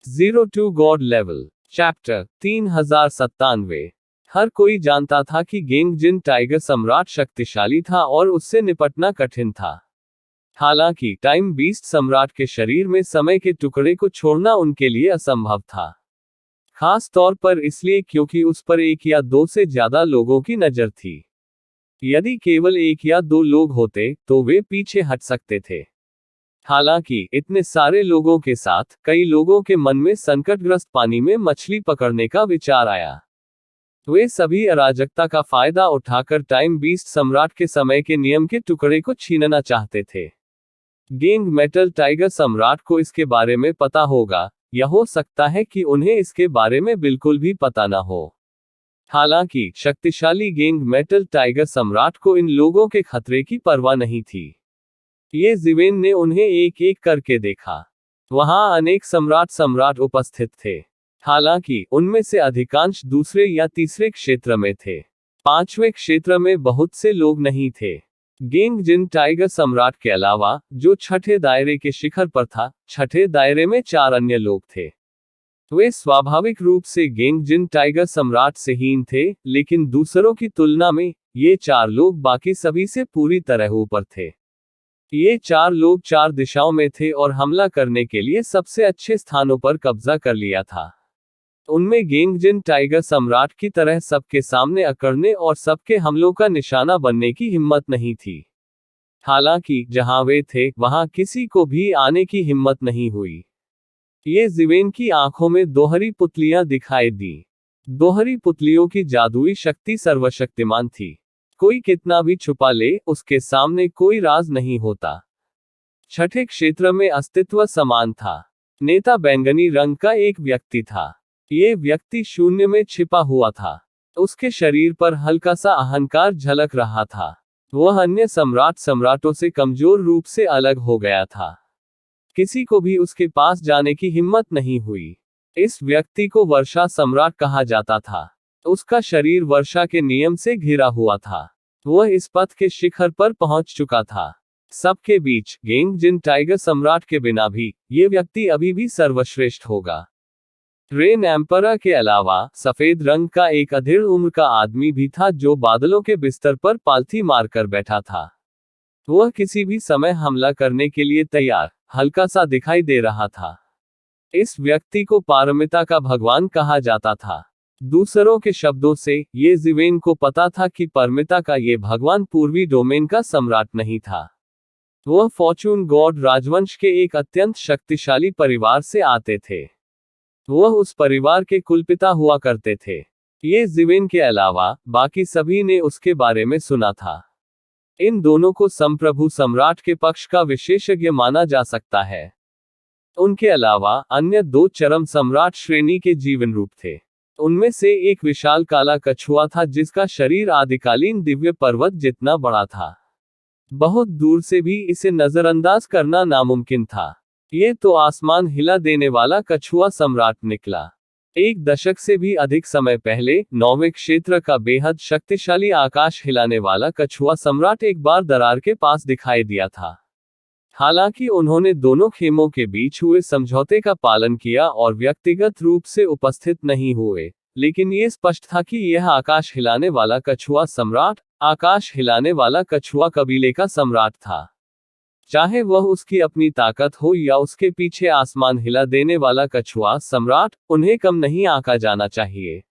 Zero to god level. Chapter 3097। हर कोई जानता था कि गेंगजिन टाइगर सम्राट शक्तिशाली था और उससे निपटना कठिन था। हालांकि टाइम बीस्ट सम्राट के शरीर में समय के टुकड़े को छोड़ना उनके लिए असंभव था, खास तौर पर इसलिए क्योंकि उस पर एक या दो से ज्यादा लोगों की नजर थी। यदि केवल एक या दो लोग होते तो वे पीछे हट सकते थे। हालांकि इतने सारे लोगों के साथ कई लोगों के मन में संकटग्रस्त पानी में मछली पकड़ने का विचार आया। वे सभी अराजकता का फायदा उठाकर टाइम बीस्ट सम्राट के समय के नियम के टुकड़े को छीनना चाहते थे। गेंग मेटल टाइगर सम्राट को इसके बारे में पता होगा, या हो सकता है कि उन्हें इसके बारे में बिल्कुल भी पता न हो। हालांकि शक्तिशाली गेंग मेटल टाइगर सम्राट को इन लोगों के खतरे की परवाह नहीं थी। ये जिवेन ने उन्हें एक एक करके देखा। वहां अनेक सम्राट उपस्थित थे, हालांकि उनमें से अधिकांश दूसरे या तीसरे क्षेत्र में थे। पांचवें क्षेत्र में बहुत से लोग नहीं थे। गेंगजिन टाइगर सम्राट के अलावा, जो छठे दायरे के शिखर पर था, छठे दायरे में 4 अन्य लोग थे। वे स्वाभाविक रूप से गेंगजिन टाइगर सम्राट से हीन थे, लेकिन दूसरों की तुलना में ये 4 लोग बाकी सभी से पूरी तरह ऊपर थे। ये 4 लोग 4 दिशाओं में थे और हमला करने के लिए सबसे अच्छे स्थानों पर कब्जा कर लिया था। उनमें गेंगजिन टाइगर सम्राट की तरह सबके सामने अकड़ने और सबके हमलों का निशाना बनने की हिम्मत नहीं थी। हालांकि जहां वे थे वहां किसी को भी आने की हिम्मत नहीं हुई। ये जिवेन की आंखों में दोहरी पुतलियां दिखाई दी। दोहरी पुतलियों की जादुई शक्ति सर्वशक्तिमान थी। कोई कितना भी छुपा ले, उसके सामने कोई राज नहीं होता। छठे क्षेत्र में अस्तित्व समान था। नेता बैंगनी रंग का एक व्यक्ति था। ये व्यक्ति शून्य में छिपा हुआ था। उसके शरीर पर हल्का सा अहंकार झलक रहा था। वह अन्य सम्राटों से कमजोर रूप से अलग हो गया था। किसी को भी उसके पास जाने की हिम्मत नहीं हुई। इस व्यक्ति को वर्षा सम्राट कहा जाता था। उसका शरीर वर्षा के नियम से घिरा हुआ था। वह इस पथ के शिखर पर पहुंच चुका था। सबके बीच गेंगजिन टाइगर सम्राट के बिना भी ये व्यक्ति अभी भी सर्वश्रेष्ठ होगा। रेन एम्परर के अलावा सफेद रंग का एक अधेड़ उम्र का आदमी भी था, जो बादलों के बिस्तर पर पालथी मारकर बैठा था। वह किसी भी समय हमला करने के लिए तैयार, हल्का सा दिखाई दे रहा था। इस व्यक्ति को पारमिता का भगवान कहा जाता था। दूसरों के शब्दों से ये जिवेन को पता था कि परमिता का ये भगवान पूर्वी डोमेन का सम्राट नहीं था। वह फॉर्चून गॉड राजवंश के एक अत्यंत शक्तिशाली परिवार से आते थे। वह उस परिवार के कुलपिता हुआ करते थे। ये जिवेन के अलावा बाकी सभी ने उसके बारे में सुना था। इन दोनों को संप्रभु सम्राट के पक्ष का विशेषज्ञ माना जा सकता है। उनके अलावा अन्य 2 चरम सम्राट श्रेणी के जीवन रूप थे। उनमें से एक विशाल काला कछुआ था, जिसका शरीर आदिकालीन दिव्य पर्वत जितना बड़ा था। बहुत दूर से भी इसे नजरअंदाज करना नामुमकिन था। ये तो आसमान हिला देने वाला कछुआ सम्राट निकला। 1 दशक से भी अधिक समय पहले 9वें क्षेत्र का बेहद शक्तिशाली आकाश हिलाने वाला कछुआ सम्राट एक बार दरार के पास दिखाई दिया था। हालांकि उन्होंने दोनों खेमों के बीच हुए समझौते का पालन किया और व्यक्तिगत रूप से उपस्थित नहीं हुए, लेकिन ये स्पष्ट था कि यह आकाश हिलाने वाला कछुआ सम्राट आकाश हिलाने वाला कछुआ कबीले का सम्राट था। चाहे वह उसकी अपनी ताकत हो या उसके पीछे आसमान हिला देने वाला कछुआ सम्राट, उन्हें कम नहीं आंका जाना चाहिए।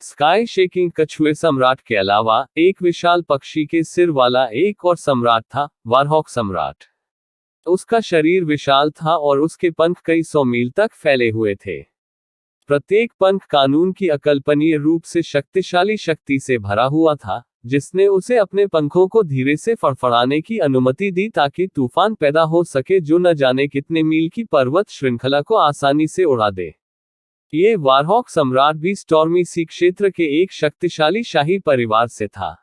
स्काई शेकिंग कछुए सम्राट के अलावा एक विशाल पक्षी के सिर वाला एक और सम्राट था, वारहॉक सम्राट। उसका शरीर विशाल था और उसके पंख कई 100 मील तक फैले हुए थे। प्रत्येक पंख कानून की अकल्पनीय रूप से शक्तिशाली शक्ति से भरा हुआ था, जिसने उसे अपने पंखों को धीरे से फड़फड़ाने की अनुमति दी ताकि तूफान पैदा हो सके जो न जाने कितने मील की पर्वत श्रृंखला को आसानी से उड़ा दे। ये वारहॉक सम्राट भी स्टॉर्मी सी क्षेत्र के एक शक्तिशाली शाही परिवार से था।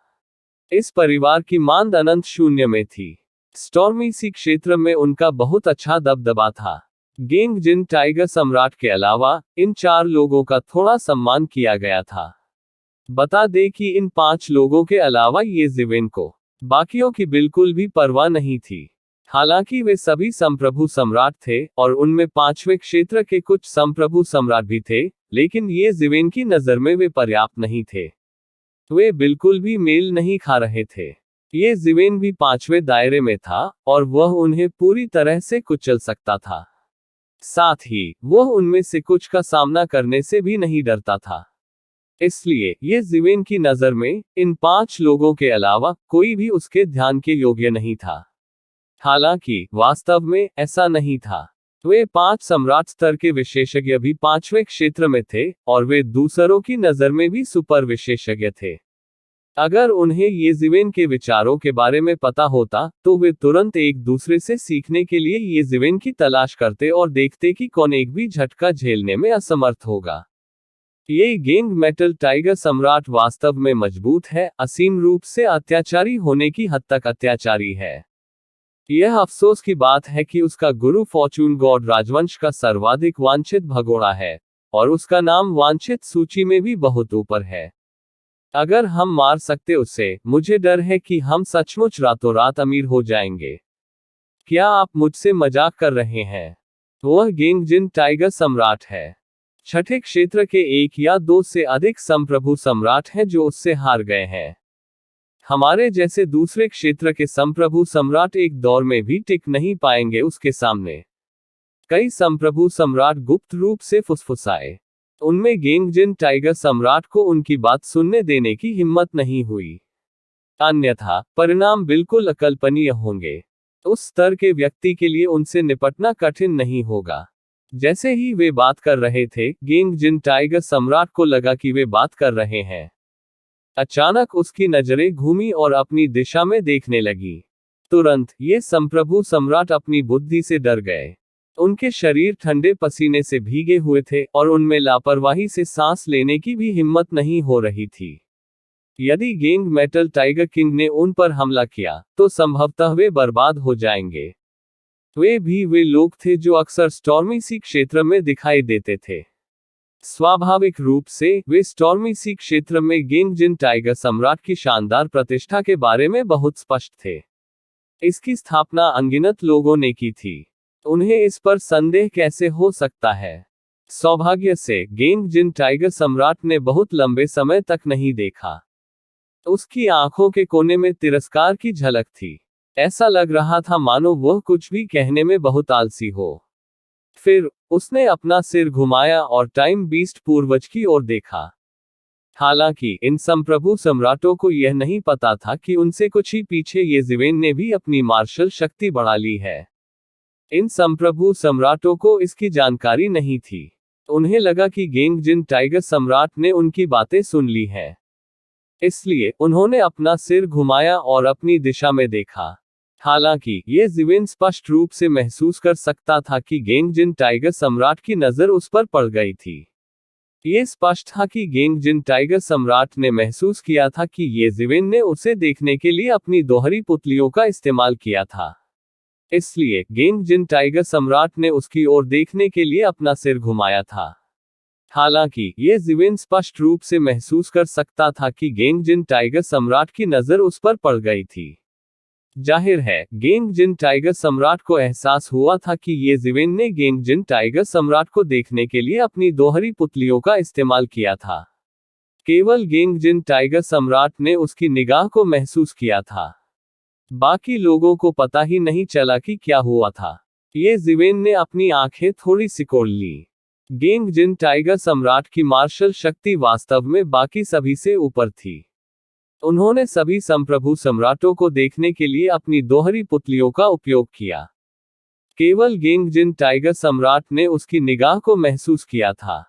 इस परिवार की मांद अनंत शून्य में थी। स्टॉर्मी सी क्षेत्र में उनका बहुत अच्छा दबदबा था। गेंगजिन टाइगर सम्राट के अलावा इन 4 लोगों का थोड़ा सम्मान किया गया था। बता दें कि इन 5 लोगों के अलावा ये जिवेन को बाकियों की बिल्कुल भी परवाह नहीं थी। हालांकि वे सभी संप्रभु सम्राट थे और उनमें पांचवें क्षेत्र के कुछ संप्रभु सम्राट भी थे, लेकिन ये जिवेन की नजर में वे पर्याप्त नहीं थे। वे बिल्कुल भी मेल नहीं खा रहे थे। ये जिवेन भी पांचवें दायरे में था और वह उन्हें पूरी तरह से कुचल सकता था। साथ ही वह उनमें से कुछ का सामना करने से भी नहीं डरता था। इसलिए ये जिवेन की नजर में इन 5 लोगों के अलावा कोई भी उसके ध्यान के योग्य नहीं था। हालांकि वास्तव में ऐसा नहीं था। वे 5 सम्राट स्तर के विशेषज्ञ भी 5वें क्षेत्र में थे और वे दूसरों की नजर में भी सुपर विशेषज्ञ थे। अगर उन्हें ये जिवेन के विचारों के बारे में पता होता तो वे तुरंत एक दूसरे से सीखने के लिए ये जिवेन की तलाश करते और देखते कि कौन एक भी झटका झेलने में असमर्थ होगा। ये गेंग मेटल टाइगर सम्राट वास्तव में मजबूत है, असीम रूप से अत्याचारी होने की हद तक अत्याचारी है। यह अफसोस की बात है कि उसका गुरु फॉर्चून गॉड राजवंश का सर्वाधिक वांछित भगोड़ा है और उसका नाम वांछित सूची में भी बहुत ऊपर है। अगर हम मार सकते उसे, मुझे डर है कि हम सचमुच रातों रात अमीर हो जाएंगे। क्या आप मुझसे मजाक कर रहे हैं? वह गेंग जिन टाइगर सम्राट है। छठे क्षेत्र के 1 या 2 से अधिक संप्रभु सम्राट हैं जो उससे हार गए हैं। हमारे जैसे दूसरे क्षेत्र के संप्रभु सम्राट एक दौर में भी टिक नहीं पाएंगे उसके सामने। कई संप्रभु सम्राट गुप्त रूप से फुसफुसाए। उनमें गेंग जिन टाइगर सम्राट को उनकी बात सुनने देने की हिम्मत नहीं हुई। अन्यथा परिणाम बिल्कुल अकल्पनीय होंगे। उस स्तर के व्यक्ति के लिए उनसे निपटना कठिन नहीं होगा। जैसे ही वे बात कर रहे थे, गेंग जिन टाइगर सम्राट को लगा कि वे बात कर रहे हैं। अचानक उसकी नजरें घूमी और अपनी दिशा में देखने लगी। तुरंत ये संप्रभु सम्राट अपनी बुद्धि से डर गए। उनके शरीर ठंडे पसीने से भीगे हुए थे और उनमें लापरवाही से सांस लेने की भी हिम्मत नहीं हो रही थी। यदि गेंग मेटल टाइगर किंग ने उन पर हमला किया तो संभवतः वे बर्बाद हो जाएंगे। वे लोग थे जो अक्सर स्टॉर्मी सी क्षेत्र में दिखाई देते थे। स्वाभाविक रूप से वे स्टॉर्मी सी क्षेत्र में गेंग जिन टाइगर सम्राट की शानदार प्रतिष्ठा के बारे में बहुत स्पष्ट थे। इसकी स्थापना अनगिनत लोगों ने की थी। उन्हें इस पर संदेह कैसे हो सकता है? सौभाग्य से गेंग जिन टाइगर सम्राट ने बहुत लंबे समय तक नहीं देखा। उसकी आंखों के कोने में तिरस्कार की झलक थी। ऐसा लग रहा था मानो वह कुछ भी कहने में बहुत आलसी हो। फिर उसने अपना सिर घुमाया और टाइम बीस्ट पूर्वज की ओर देखा। हालांकि इन संप्रभु सम्राटों को यह नहीं पता था कि उनसे कुछ ही पीछे ये जिवेन ने भी अपनी मार्शल शक्ति बढ़ा ली है। इन संप्रभु सम्राटों को इसकी जानकारी नहीं थी। उन्हें लगा कि गेंग जिन टाइगर सम्राट ने उनकी बातें सुन ली हैं। इसलिए उन्होंने अपना सिर घुमाया और अपनी दिशा में देखा। हालांकि ये जिवेन स्पष्ट रूप से महसूस कर सकता था कि गेंग जिन टाइगर सम्राट की नजर उस पर पड़ गई थी। ये स्पष्ट था कि गेंग जिन टाइगर सम्राट ने महसूस किया था कि ये जिवेन ने उसे देखने के लिए अपनी दोहरी पुतलियों का इस्तेमाल किया था। इसलिए गेंग जिन टाइगर सम्राट ने उसकी ओर देखने के लिए अपना सिर घुमाया था। हालांकि ये जिवेन स्पष्ट रूप से महसूस कर सकता था कि गेंग जिन टाइगर सम्राट की नजर उस पर पड़ गई थी। जाहिर है, गेंग जिन टाइगर सम्राट को एहसास हुआ था कि ये जिवेन ने गेंग जिन टाइगर सम्राट को देखने के लिए अपनी दोहरी पुतलियों का इस्तेमाल किया था। केवल गेंग जिन टाइगर सम्राट ने उसकी निगाह को महसूस किया था। बाकी लोगों को पता ही नहीं चला कि क्या हुआ था। ये जिवेन ने अपनी आंखें थोड़ी सिकोड़ ली। गेंग जिन टाइगर सम्राट की मार्शल शक्ति वास्तव में बाकी सभी से ऊपर थी। उन्होंने सभी संप्रभु सम्राटों को देखने के लिए अपनी दोहरी पुतलियों का उपयोग किया। केवल गेंग जिन टाइगर सम्राट ने उसकी निगाह को महसूस किया था।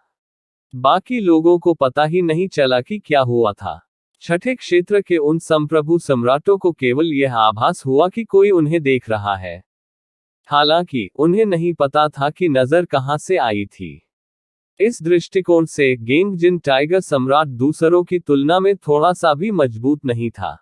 बाकी लोगों को पता ही नहीं चला कि क्या हुआ था। छठे क्षेत्र के उन संप्रभु सम्राटों को केवल यह आभास हुआ कि कोई उन्हें देख रहा है। हालांकि उन्हें नहीं पता था कि नजर कहां से आई थी। इस दृष्टिकोण से गेंग जिन टाइगर सम्राट दूसरों की तुलना में थोड़ा सा भी मजबूत नहीं था।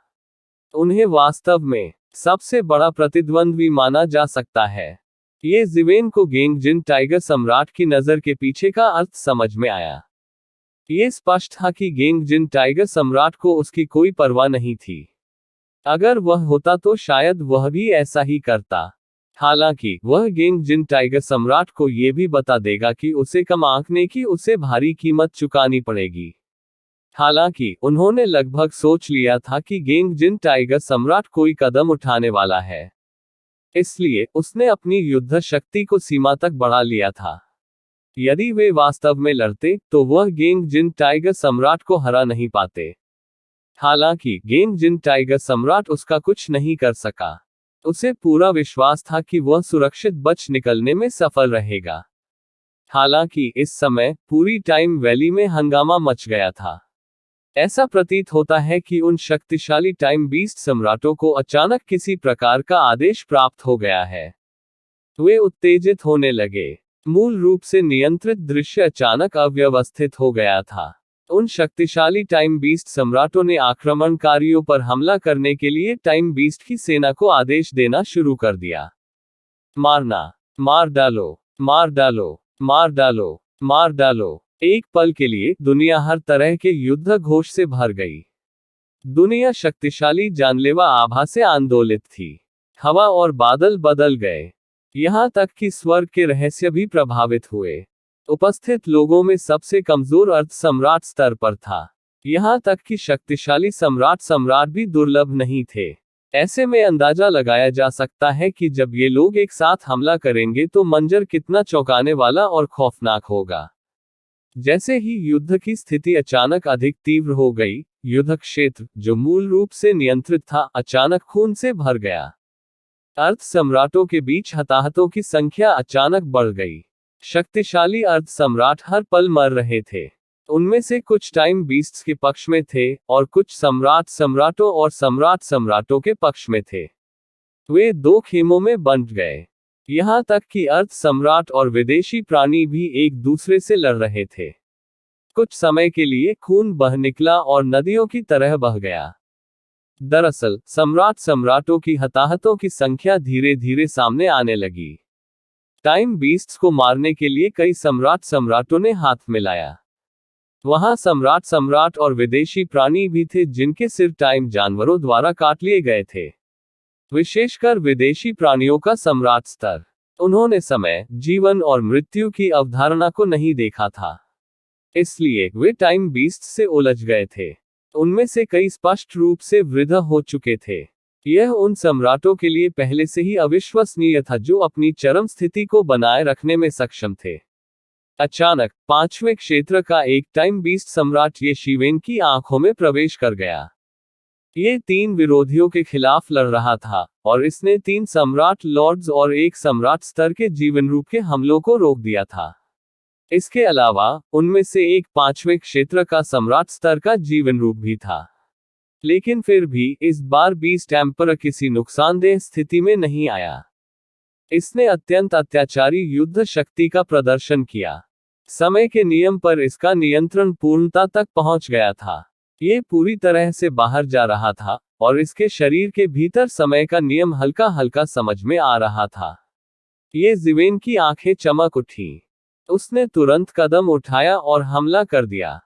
उन्हें वास्तव में सबसे बड़ा प्रतिद्वंद्वी माना जा सकता है। ये जिवेन को गेंग जिन टाइगर सम्राट की नजर के पीछे का अर्थ समझ में आया। ये स्पष्ट था कि गेंग जिन टाइगर सम्राट को उसकी कोई परवाह नहीं थी। अगर वह होता तो शायद वह भी ऐसा ही करता। हालांकि वह गेंग जिन टाइगर सम्राट को ये भी बता देगा कि उसे कम आंकने की उसे भारी कीमत चुकानी पड़ेगी। हालांकि उन्होंने लगभग सोच लिया था कि गेंग जिन टाइगर सम्राट कोई कदम उठाने वाला है, इसलिए उसने अपनी युद्ध शक्ति को सीमा तक बढ़ा लिया था। यदि वे वास्तव में लड़ते तो वह गेंग जिन टाइगर सम्राट को हरा नहीं पाते। हालांकि गेंग जिन टाइगर सम्राट उसका कुछ नहीं कर सका। उसे पूरा विश्वास था कि वह सुरक्षित बच निकलने में सफल रहेगा। हालांकि इस समय पूरी टाइम वैली में हंगामा मच गया था। ऐसा प्रतीत होता है कि उन शक्तिशाली टाइम बीस्ट सम्राटों को अचानक किसी प्रकार का आदेश प्राप्त हो गया है। वे उत्तेजित होने लगे। मूल रूप से नियंत्रित दृश्य अचानक अव्यवस्थित हो गया था। उन शक्तिशाली टाइम बीस्ट सम्राटों ने आक्रमणकारियों पर हमला करने के लिए टाइम बीस्ट की सेना को आदेश देना शुरू कर दिया। मारना, मार डालो, मार डालो, मार डालो, मार डालो। एक पल के लिए दुनिया हर तरह के युद्ध घोष से भर गई। दुनिया शक्तिशाली जानलेवा आभा से आंदोलित थी। हवा और बादल बदल गए। यहां तक कि स्वर्ग के रहस्य भी प्रभावित हुए। उपस्थित लोगों में सबसे कमजोर अर्ध सम्राट स्तर पर था। यहां तक कि शक्तिशाली सम्राट भी दुर्लभ नहीं थे। ऐसे में अंदाजा लगाया जा सकता है कि जब ये लोग एक साथ हमला करेंगे तो मंजर कितना चौंकाने वाला और खौफनाक होगा। जैसे ही युद्ध की स्थिति अचानक अधिक तीव्र हो गई, युद्ध क्षेत्र, जो मूल रूप से नियंत्रित था, अचानक खून से भर गया। अर्ध सम्राटों के बीच हताहतों की संख्या अचानक बढ़ गई। शक्तिशाली अर्ध सम्राट हर पल मर रहे थे। उनमें से कुछ टाइम बीस्ट्स के पक्ष में थे और कुछ सम्राटों और सम्राटों के पक्ष में थे। वे दो खेमों में बंट गए। यहां तक कि अर्ध सम्राट और विदेशी प्राणी भी एक दूसरे से लड़ रहे थे। कुछ समय के लिए खून बह निकला और नदियों की तरह बह गया। दरअसल सम्राटों की हताहतों की संख्या धीरे धीरे सामने आने लगी। टाइम बीस्ट्स को मारने के लिए कई सम्राटों ने हाथ मिलाया। वहां सम्राट और विदेशी प्राणी भी थे जिनके सिर टाइम जानवरों द्वारा काट लिए गए थे। विशेषकर विदेशी प्राणियों का सम्राट स्तर। उन्होंने समय, जीवन और मृत्यु की अवधारणा को नहीं देखा था। इसलिए वे टाइम बीस्ट से उलझ गए थे। उनमें से कई स्पष्ट रूप से वृद्ध हो चुके थे। यह उन सम्राटों के लिए पहले से ही अविश्वसनीय था जो अपनी चरम स्थिति को बनाए रखने में सक्षम थे। अचानक पांचवें क्षेत्र का एक टाइम बीस्ट सम्राट ये शिवेन की आंखों में प्रवेश कर गया। ये तीन विरोधियों के खिलाफ लड़ रहा था और इसने 3 सम्राट लॉर्ड्स और एक सम्राट स्तर के जीवन रूप के हमलों को रोक दिया था। इसके अलावा उनमें से एक 5वें क्षेत्र का सम्राट स्तर का जीवन रूप भी था। लेकिन फिर भी इस बार बीस्ट एम्पर किसी नुकसानदेह स्थिति में नहीं आया। इसने अत्यंत अत्याचारी युद्ध शक्ति का प्रदर्शन किया। समय के नियम पर इसका नियंत्रण पूर्णता तक पहुंच गया था। ये पूरी तरह से बाहर जा रहा था और इसके शरीर के भीतर समय का नियम हल्का हल्का समझ में आ रहा था। ये जिवेन की आंखें चमक उठी। उसने तुरंत कदम उठाया और हमला कर दिया।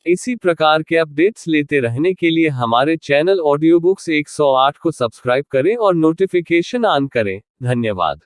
इसी प्रकार के अपडेट्स लेते रहने के लिए हमारे चैनल ऑडियो बुक्स 108 को सब्सक्राइब करें और नोटिफिकेशन ऑन करें। धन्यवाद।